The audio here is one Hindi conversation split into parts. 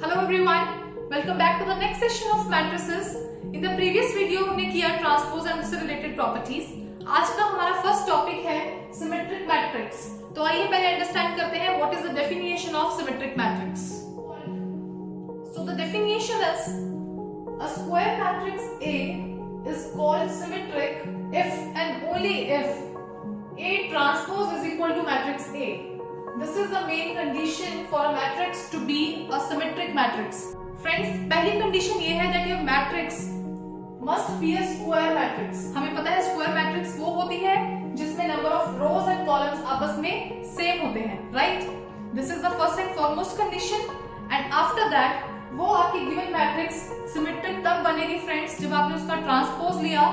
Hello everyone, welcome back to the next session of matrices. In the previous video हमने किया ट्रांसपोज एंड उससे रिलेटेड प्रॉपर्टीज. आज का हमारा फर्स्ट टॉपिक है सिमेट्रिक मैट्रिक्स. तो आइए पहले अंडरस्टैंड करते हैं what is the definition of symmetric matrix. So the definition is a square matrix A is called symmetric if and only if A transpose is equal to matrix A. This is the main condition for a matrix to be a symmetric matrix. Friends, पहली condition ये है that your matrix must be a square matrix. हमें पता है square matrix वो होती है जिसमें number of rows and columns आपस में same होते हैं, right? This is the first and foremost condition. And after that, वो आपकी given matrix symmetric तब बनेगी friends जब आपने उसका transpose लिया.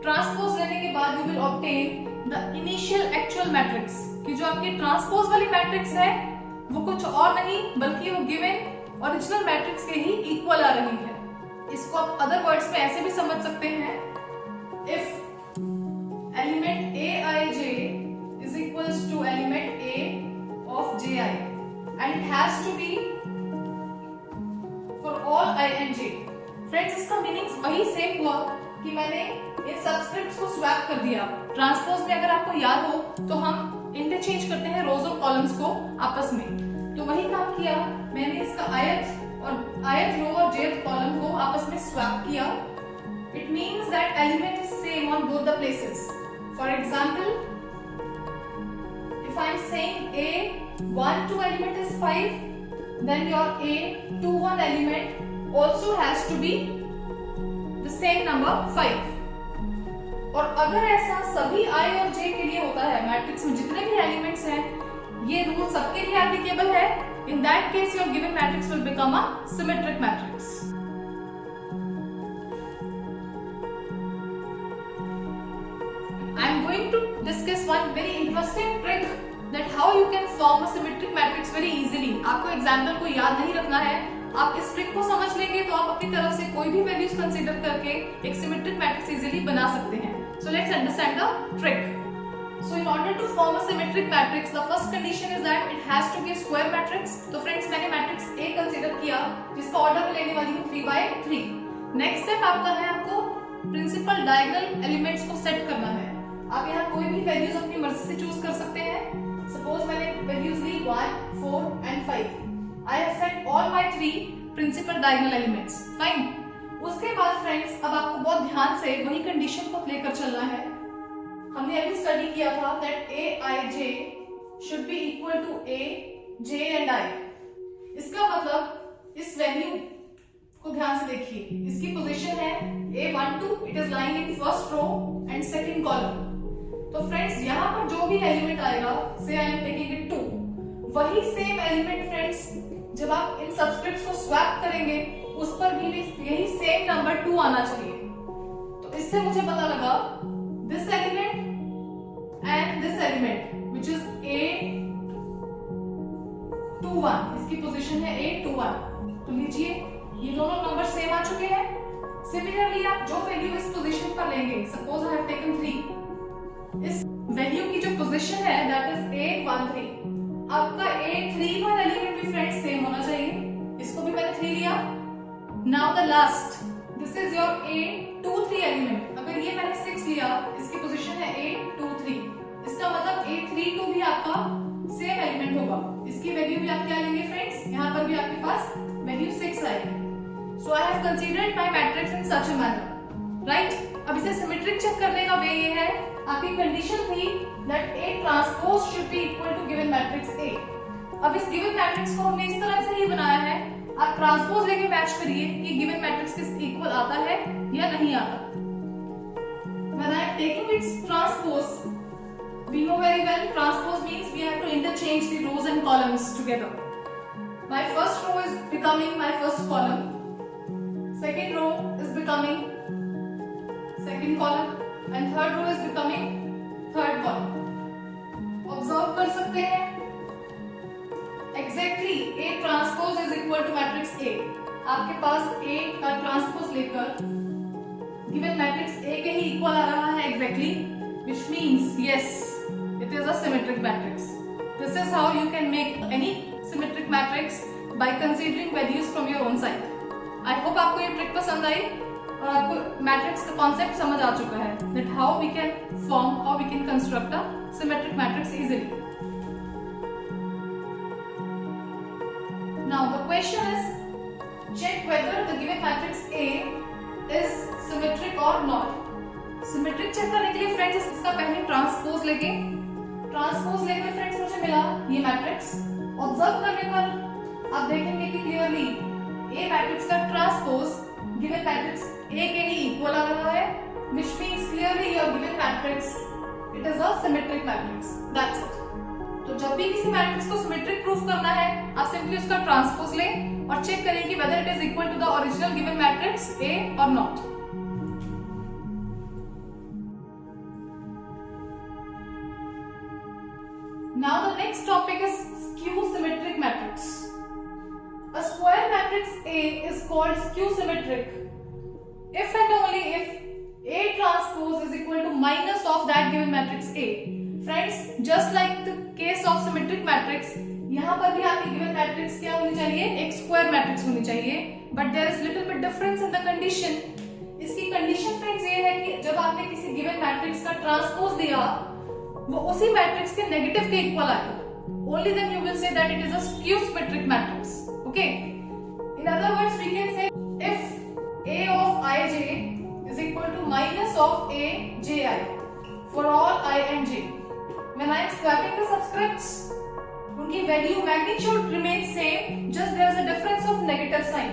Transpose लेने के बाद you will obtain the initial actual matrix. कि जो आपकी ट्रांसपोज वाली मैट्रिक्स है वो कुछ और नहीं बल्कि वो गिवन ओरिजिनल मैट्रिक्स के ही इक्वल आ रही है. इसको आप अदर वर्ड्स में ऐसे भी समझ सकते हैं, if element aij is equals to element a of ji and it has to be for all I and j. Friends, इसका मीनिंग वही सेम हुआ कि मैंने इन सबस्क्रिप्ट्स को स्वैप कर दिया. ट्रांसपोज में अगर आपको याद हो तो हम इंटरचेंज करते हैं रोज और कॉलम्स को आपस में, तो वही काम किया मैंने. इसका आयत रो और jth कॉलम को आपस में स्वैप किया. It means that element is same on both the places. For example, if I am saying a12 element is 5, then your a21 element also has to be the same number 5. और अगर ऐसा सभी i और j के लिए होता है, मैट्रिक्स में जितने भी एलिमेंट्स हैं, ये रूल सबके लिए एप्लीकेबल है, in that case your given matrix will become a symmetric matrix. I am going to discuss one very interesting trick that how you can form a symmetric matrix very easily. आपको एग्जांपल को याद नहीं रखना है, आप इस ट्रिक को समझ लेंगे तो आप अपनी तरफ से कोई भी वैल्यूज कंसीडर करके एक सिमेट्रिक मैट्रिक्स इजीली बना सकते हैं. So let's understand the trick. So in order to form a symmetric matrix, the first condition is that it has to be a square matrix. तो friends, मैंने मैट्रिक्स A कंसीडर किया जिसका ऑर्डर में लेने वाली हूँ 3/3. नेक्स्ट स्टेप आपका है आपको प्रिंसिपल डायगोनल एलिमेंट्स को सेट करना है. आप यहाँ कोई भी वैल्यूज अपनी मर्जी से चूज कर सकते हैं. सपोज मैंने values Lee 1, 4 and 5. I have set all my 3 principal diagonal elements. Fine. उसके बाद फ्रेंड्स, अब आपको बहुत ध्यान से वही कंडीशन को लेकर चलना है. हमने अभी स्टडी किया था that aij should be equal to a, j and i. इसका मतलब इस वैल्यू को ध्यान से देखिए. इसकी पोजीशन है a12, it is lying in first row and second column. तो फ्रेंड्स, यहाँ पर जो भी एलिमेंट आएगा, say I am taking it 2, वही सेम एलिमेंट फ्रेंड्स जब आप इन सबस्क्रिप्ट्स को स्वैप करेंगे उस पर भी यही सेम नंबर 2 आना चाहिए. तो इससे मुझे पता लगा this element and this element which is a21, इसकी पोजीशन है a21. तो लीजिए, ये दोनों नंबर सेम आ चुके हैं. सिमिलरली आप जो वैल्यू इस पोजीशन पर लेंगे, सपोज आई हैव टेकन 3, इस वैल्यू की जो पोजीशन है दैट इज a13. आपका a31 एलिमेंट भी फ्रेंड्स सेम होना चाहिए. इसको भी मैंने 3 लिया. Now the last, this is your a23 element. अगर ये मैंने 6 लिया, इसकी पोजीशन है a23. इसका मतलब a32 भी आपका सेम एलिमेंट होगा. इसकी वैल्यू भी आप क्या लेंगे फ्रेंड्स, यहाँ पर भी आपके पास वैल्यू 6 आएगी. So I have considered my matrix in such a manner, right? अब इसे सिमेट्रिक चेक करने का वे ये है, आपकी कंडीशन थी that A transpose should be equal to given matrix A. अब इस given matrix को हमने इस तरह से ही बनाया है. आप ट्रांसपोज लेके मैच करिए कि गिवन मैट्रिक्स किस इक्वल आता है या नहीं आता. When I am taking its transpose, we know very well transpose means we have to interchange the rows and columns together. My first row is becoming my first column. Second row is becoming second column and third row is becoming third column. Observe कर सकते हैं exactly A transpose is equal to matrix A. आपके पास A का ट्रांसपोज लेकर given matrix A के ही इक्वल आ रहा है exactly, which means yes, it is a symmetric matrix. This is how you can make any symmetric matrix by considering values from your own side. I hope आपको ये ट्रिक पसंद आई और आपको मैट्रिक्स का कॉन्सेप्ट समझ आ चुका है that how we can form, how we can construct a symmetric matrix easily. Now the question is check whether the given matrix A is symmetric or not. Symmetric check करने के लिए फ्रेंड्स इसका पहले ट्रांसपोज लेंगे फ्रेंड्स मुझे मिला ये मैट्रिक्स। ऑब्जर्व करने पर आप देखेंगे कि क्लियरली ए मैट्रिक्स का ट्रांसपोज गिवन मैट्रिक्स ए के लिए इक्वल आ रहा है, which means clearly your given matrix it is a symmetric matrix. That's it. तो जब भी किसी मैट्रिक्स को सिमेट्रिक प्रूफ करना है आप सिंपली उसका ट्रांसपोज लें और चेक करें कि whether it is equal to the original given matrix A or not. Now the next topic is skew symmetric matrix. A square matrix A is called skew symmetric if and only if A transpose is equal to minus of that given matrix A. Friends, just like the case of symmetric matrix, यहाँ पर भी आपकी given matrix क्या होनी चाहिए? एक square matrix होनी चाहिए. But there is little bit difference in the condition. इसकी condition friends ये है कि जब आपने किसी given matrix का transpose दिया वो उसी मैट्रिक्स के नेगेटिव के इक्वल आएगा. Only then you will say that it is a skew symmetric matrix. Okay? In other words, we can say if A of ij is equal to minus of A ji for all I and j. When I am swapping the subscripts, उनकी value magnitude remains same, just there is a difference of negative sign.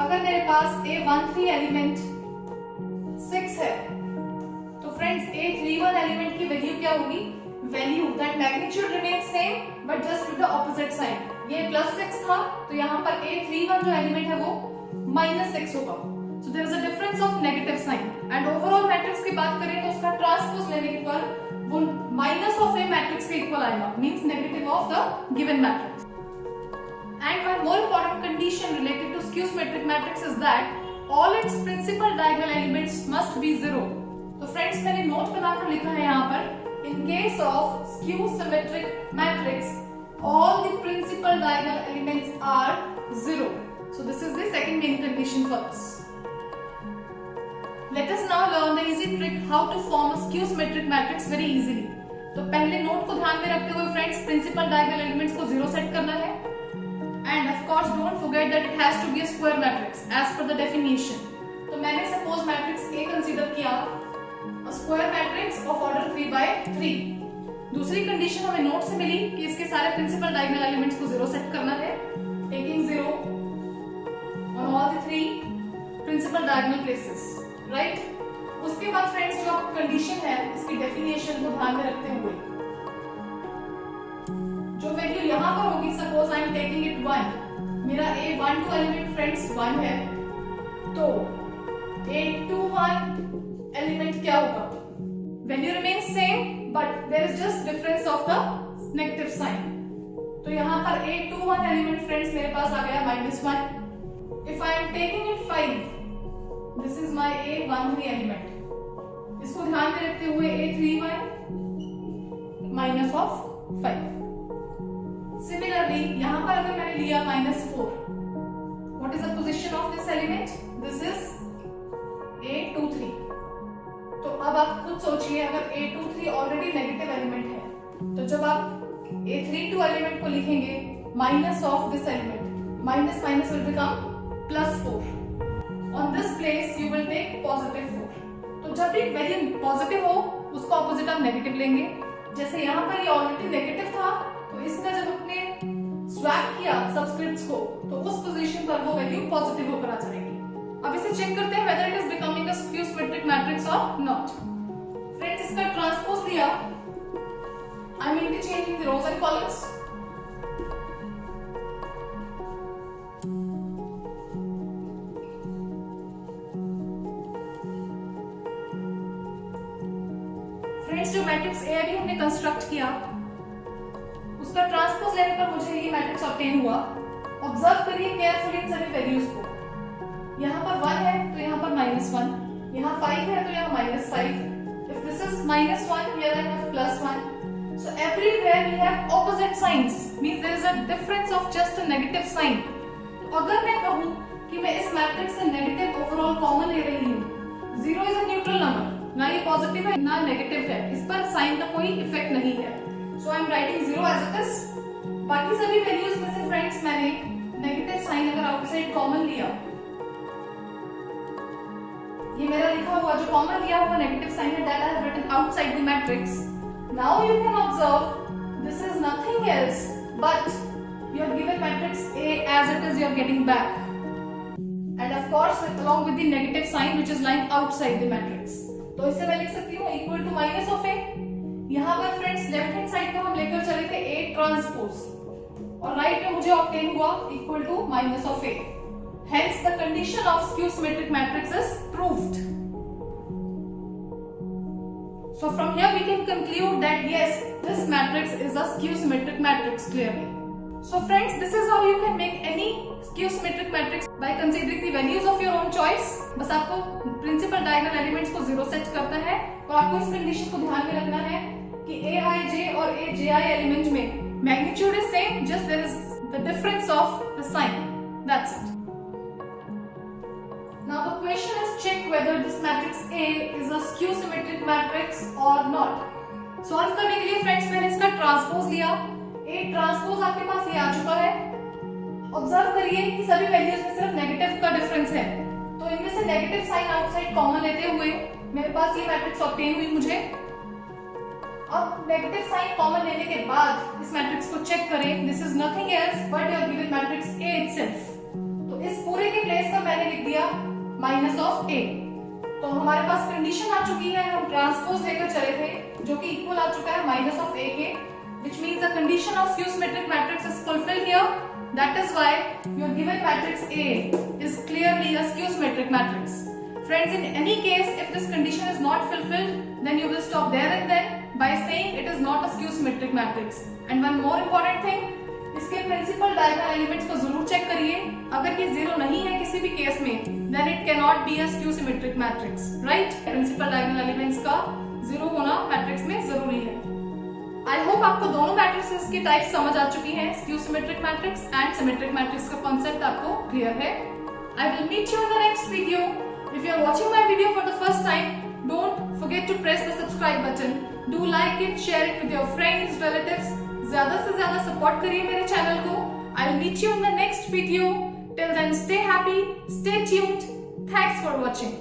अगर मेरे पास A13 एलिमेंट 6 है तो फ्रेंड्स A31 एलिमेंट की वैल्यू क्या होगी? Value that magnitude remains same but just with the opposite sign. ये +6 था तो यहाँ पर A31 जो एलिमेंट है वो -6 होगा. So there is a difference of negative sign and overall matrix की बात करें तो उसका ट्रांसपोज लेने पर वो माइनस ऑफ ए मैट्रिक्स के इक्वल आएगा, means negative of the given matrix. And one more important condition related to skew symmetric matrix is that all its principal diagonal elements must be 0. तो फ्रेंड्स मैंने नोट बनाकर लिखा है यहाँ पर in case of skew symmetric matrix all the principal diagonal elements are 0. So this is the second main condition for this. Let us now learn the easy trick how to form a skew symmetric matrix very easily. तो पहले नोट को ध्यान में रखते हुए फ्रेंड्स प्रिंसिपल डायगोनल एलिमेंट्स को 0 सेट करना है and of course don't forget that it has to be a square matrix as per the definition. तो मैंने सपोज मैट्रिक्स A कंसीडर किया a square matrix of order 3 by 3. दूसरी कंडीशन हमें नोट से मिली कि इसके सारे प्रिंसिपल डायगोनल एलिमेंट्स को 0 सेट करना है taking 0 on all the 3 principal diagonal places, right? उसके बाद फ्रेंड्स जो कंडीशन है इसकी डेफिनेशन को ध्यान में रखते हुए जो वैल्यू यहाँ पर होगी suppose I am taking it 1, मेरा A12 एलिमेंट फ्रेंड्स 1 है तो A21 एलिमेंट क्या होगा? Value remains same but there is just difference of the negative sign. तो यहाँ पर A21 एलिमेंट फ्रेंड्स मेरे पास आ गया -1. If I am taking it 5, this is my A13 element. इसको ध्यान में रखते हुए A31 माइनस ऑफ 5. Similarly, यहाँ पर अगर मैंने लिया -4, what is the position of this element? This is A23. तो अब आप खुद सोचिए अगर A23 ऑलरेडी नेगेटिव एलिमेंट है तो जब आप A32 एलिमेंट को लिखेंगे minus of this element, minus minus will become +4. On this place you will take +4. तो जब भी वैल्यू पॉजिटिव हो उसका ऑपोजिट आप नेगेटिव लेंगे. जैसे यहाँ पर ये ऑलरेडी नेगेटिव था तो इसका जब अपने स्वैप किया सबस्क्रिप्ट्स को तो उस पोजीशन पर वो वैल्यू पॉजिटिव होकर आ जाएगी. अब इसे चेक करते हैं whether it is becoming a skew symmetric matrix or not. Friends इसका ट्रांसपोज लिया, I am interchanging the rows and columns. Friends जो मैट्रिक्स ए अभी हमने कंस्ट्रक्ट किया उसका ट्रांसपोज लेने पर मुझे ये मैट्रिक्स ऑब्टेन हुआ. ऑब्जर्व करिए केयरफुली इन सभी वैल्यूज को. यहाँ पर 1 है तो यहाँ पर -1, यहाँ 5 है तो यहाँ -5. If this is -1, here I have +1. So everywhere we have opposite signs, means there is a the difference of just a negative sign. तो अगर मैं कहूं कि मैं इस मैट्रिक्स से नेगेटिव ओवरऑल कॉमन ले रही हूँ, 0 इज अ न्यूट्रल नंबर, ना ये पॉजिटिव है ना नेगेटिव है, इस पर साइन का कोई इफेक्ट नहीं है, so I am writing 0 as it is. बाकी सभी वैल्यूज में से फ्रेंड्स मैंने नेगेटिव साइन अगर आउटसाइड कॉमन लिया, ये मेरा लिखा हुआ जो कॉमन लिया हुआ नेगेटिव साइन है, that I have written outside the matrix. Now you can observe this is nothing else but your given matrix A as it is you are getting back, and of course along with the negative sign which is lying outside the matrix। तो इससे मैं लिख सकती हूँ equal to minus of A। यहाँ पर फ्रेंड्स लेफ्ट हैंड साइड को हम लेकर चले थे A ट्रांसपोज और राइट में मुझे ऑब्टेन हुआ equal to minus of A। Hence the condition of skew symmetric matrix is proved। So from here we can conclude that yes, this matrix is a skew symmetric matrix clearly। So friends, this is how you can make any skew symmetric matrix by considering the values of your own choice। बस आपको प्रिंसिपल डायगोनल एलिमेंट्स को 0 सेट करना है और आपको इस कंडीशन को ध्यान में रखना है कि aij और aji एलिमेंट में magnitude is same, just there is the difference of the sign, that's it. Now the question is check whether this matrix A is a skew symmetric matrix or not। Solve करने के लिए फ्रेंड्स मैंने इसका ट्रांसपोज लिया, A ट्रांसपोज आपके पास ये आ चुका है। ऑब्जर्व करिए कि सभी वैल्यूज में सिर्फ नेगेटिव का डिफरेंस है, तो इनमें से नेगेटिव साइन आउटसाइड कॉमन लेते हुए मेरे पास ये मैट्रिक्स ऑब्टेन हुई मुझे। अब नेगेटिव साइन कॉमन लेने के बाद इस मैट्रिक्स को चेक करें, this is nothing else but your given matrix A itself. तो इस पूरे के प्लेस पर मैंने लिख दिया माइनस ऑफ A। तो हमारे पास कंडीशन आ चुकी है, हम ट्रांसपोज लेकर चले थे जो कि इक्वल आ चुका है माइनस ऑफ A के, which means the condition of skew symmetric matrix is fulfilled here। That is why your given matrix A is clearly a skew symmetric matrix। Friends, in any case, if this condition is not fulfilled, then you will stop there and then by saying it is not a skew symmetric matrix। And one more important thing, इसके principal diagonal elements को जरूर चेक करिए। अगर ये 0 नहीं है किसी भी केस में, then it cannot be a skew symmetric matrix, right? Principal diagonal elements का 0 होना मैट्रिक्स में जरूरी है। आई होप आपको दोनों मैट्रिक्स की टाइप समझ आ चुकी हैं, skew symmetric matrix and symmetric matrix का कॉन्सेप्ट आपको क्लियर है। I will meet you in the next video. If you are watching my video for the first time, don't forget to press the subscribe button, do like it, share it with your friends, relatives. ज्यादा से ज्यादा सपोर्ट करिए मेरे चैनल को। I will meet you in the next video. Till then stay happy, stay tuned. Thanks for watching.